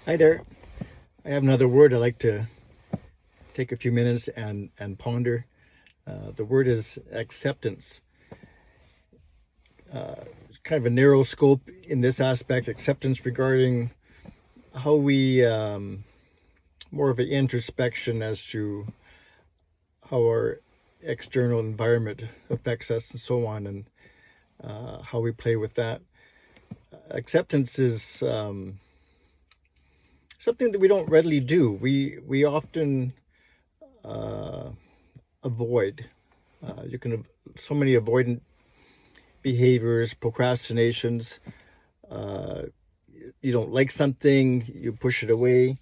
Hi there. I have another word I'd like to take a few minutes and ponder. The word is acceptance. It's kind of a narrow scope in this aspect, acceptance regarding how we, more of an introspection as to how our external environment affects us and so on, and how we play with that. Acceptance is something that we don't readily do. We often uh, avoid. You can have so many avoidant behaviors, procrastinations. Uh, you don't like something, you push it away.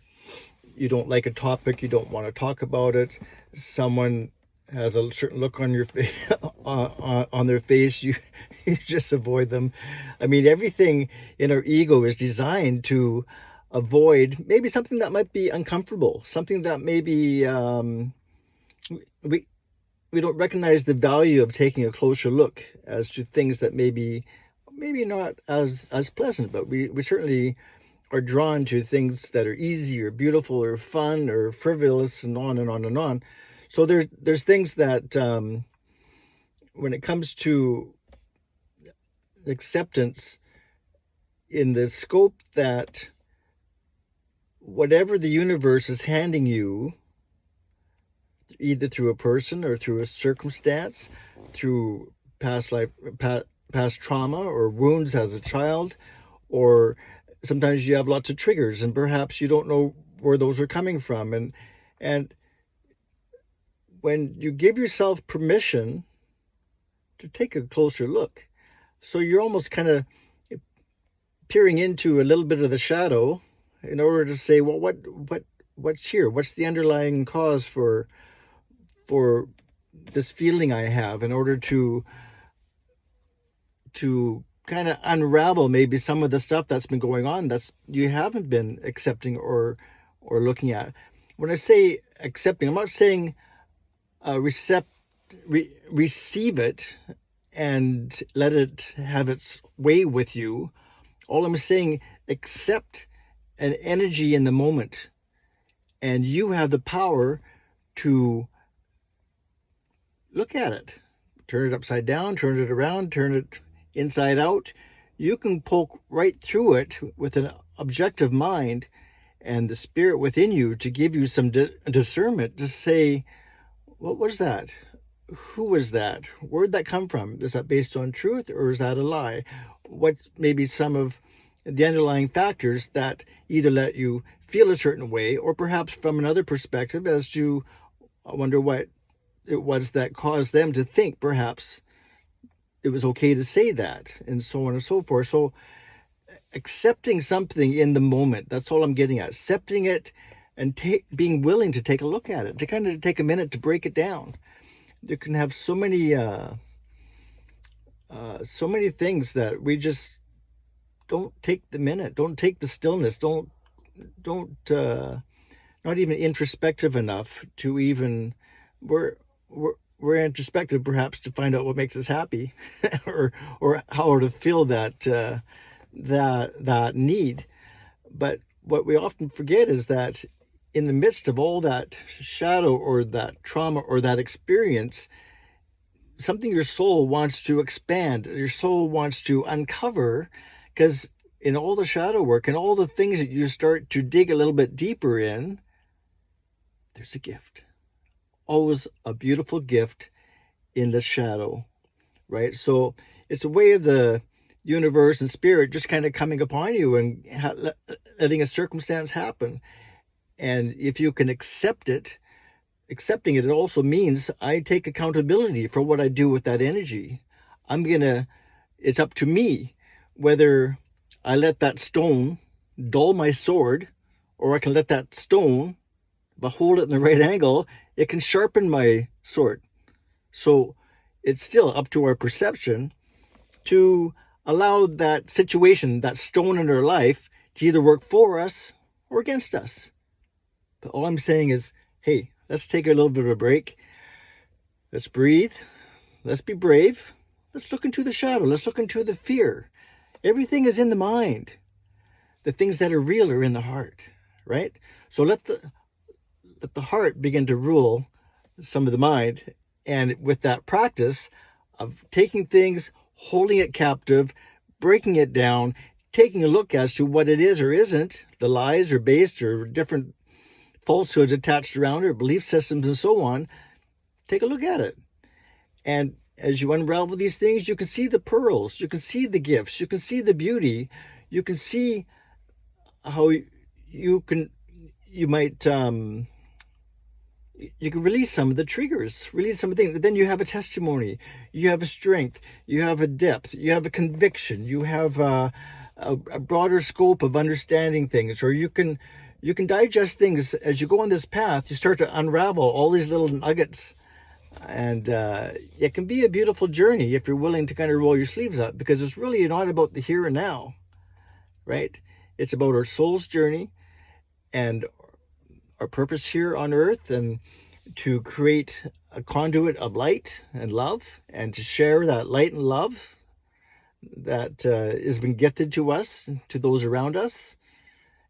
You don't like a topic, you don't want to talk about it. Someone has a certain look on your face, on their face, you just avoid them. I mean, everything in our ego is designed to avoid maybe something that might be uncomfortable, something that maybe we we don't recognize the value of taking a closer look as to things that maybe not as pleasant, but we certainly are drawn to things that are easy or beautiful or fun or frivolous and on and on and on. So there's things that when it comes to acceptance in the scope that whatever the universe is handing you, either through a person or through a circumstance, through past life, past trauma or wounds as a child, or sometimes you have lots of triggers and perhaps you don't know where those are coming from. And when you give yourself permission to take a closer look, so you're almost kind of peering into a little bit of the shadow in order to say, well, what's here? What's the underlying cause for this feeling I have, in order to kind of unravel maybe some of the stuff that's been going on that's you haven't been accepting or looking at. When I say accepting, I'm not saying receive it and let it have its way with you. All I'm saying, accept an energy in the moment, and you have the power to look at it, turn it upside down, turn it around, turn it inside out. You can poke right through it with an objective mind and the spirit within you to give you some discernment to say, what was that? Who was that? Where'd that come from? Is that based on truth or is that a lie? What maybe some of the underlying factors that either let you feel a certain way or perhaps from another perspective as to, I wonder what it was that caused them to think perhaps it was okay to say that, and so on and so forth. So accepting something in the moment, that's all I'm getting at. Accepting it and being willing to take a look at it, to kind of take a minute to break it down. You can have so many things that we just don't take the minute, don't take the stillness, don't not even introspective enough to even we're introspective perhaps to find out what makes us happy or how to fill that need. But what we often forget is that in the midst of all that shadow or that trauma or that experience, something your soul wants to expand, your soul wants to uncover, because in all the shadow work and all the things that you start to dig a little bit deeper in, there's a gift. Always a beautiful gift in the shadow, right? So it's a way of the universe and spirit just kind of coming upon you and letting a circumstance happen. And if you can accept it, accepting it also means I take accountability for what I do with that energy. It's up to me whether I let that stone dull my sword, or I can let that stone, if I hold it in the right angle, it can sharpen my sword. So it's still up to our perception to allow that situation, that stone in our life, to either work for us or against us. But all I'm saying is, hey, let's take a little bit of a break. Let's breathe. Let's be brave. Let's look into the shadow. Let's look into the fear. Everything is in the mind. the things that are real are in the heart, right? So let the heart begin to rule some of the mind. And with that practice of taking things, holding it captive, breaking it down, taking a look as to what it is or isn't, the lies or based or different falsehoods attached around it, belief systems and so on, take a look at it. And as you unravel these things, you can see the pearls, you can see the gifts, you can see the beauty, you can see how you can release some of the triggers, release some of the things. Then you have a testimony, you have a strength, you have a depth, you have a conviction, you have a broader scope of understanding things, or you can digest things as you go on this path. You start to unravel all these little nuggets, and it can be a beautiful journey if you're willing to kind of roll your sleeves up, because it's really not about the here and now, right? It's about our soul's journey and our purpose here on earth, and to create a conduit of light and love, and to share that light and love that has been gifted to us, to those around us.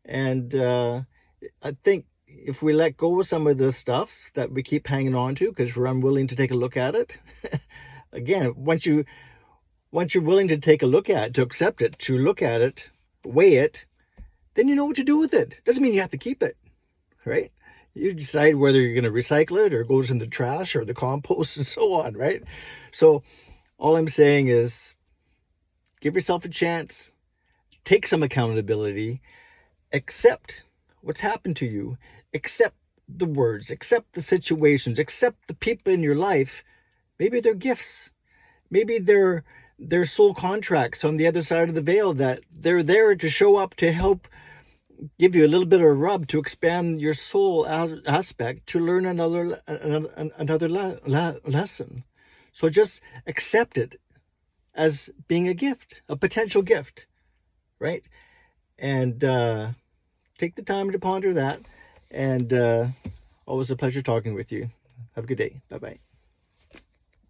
And I think if we let go of some of the stuff that we keep hanging on to because we're unwilling to take a look at it, again, once you're willing to take a look at it, to accept it, to look at it, weigh it, then you know what to do with it. Doesn't mean you have to keep it, right? You decide whether you're going to recycle it or it goes in the trash or the compost and so on, right? So all I'm saying is give yourself a chance, take some accountability, accept what's happened to you, accept the words, accept the situations, accept the people in your life. Maybe they're gifts. Maybe they're soul contracts on the other side of the veil, that they're there to show up to help give you a little bit of a rub to expand your soul aspect, to learn another lesson. So just accept it as being a gift, a potential gift, right? And take the time to ponder that. And always a pleasure talking with you. Have a good day. Bye-bye.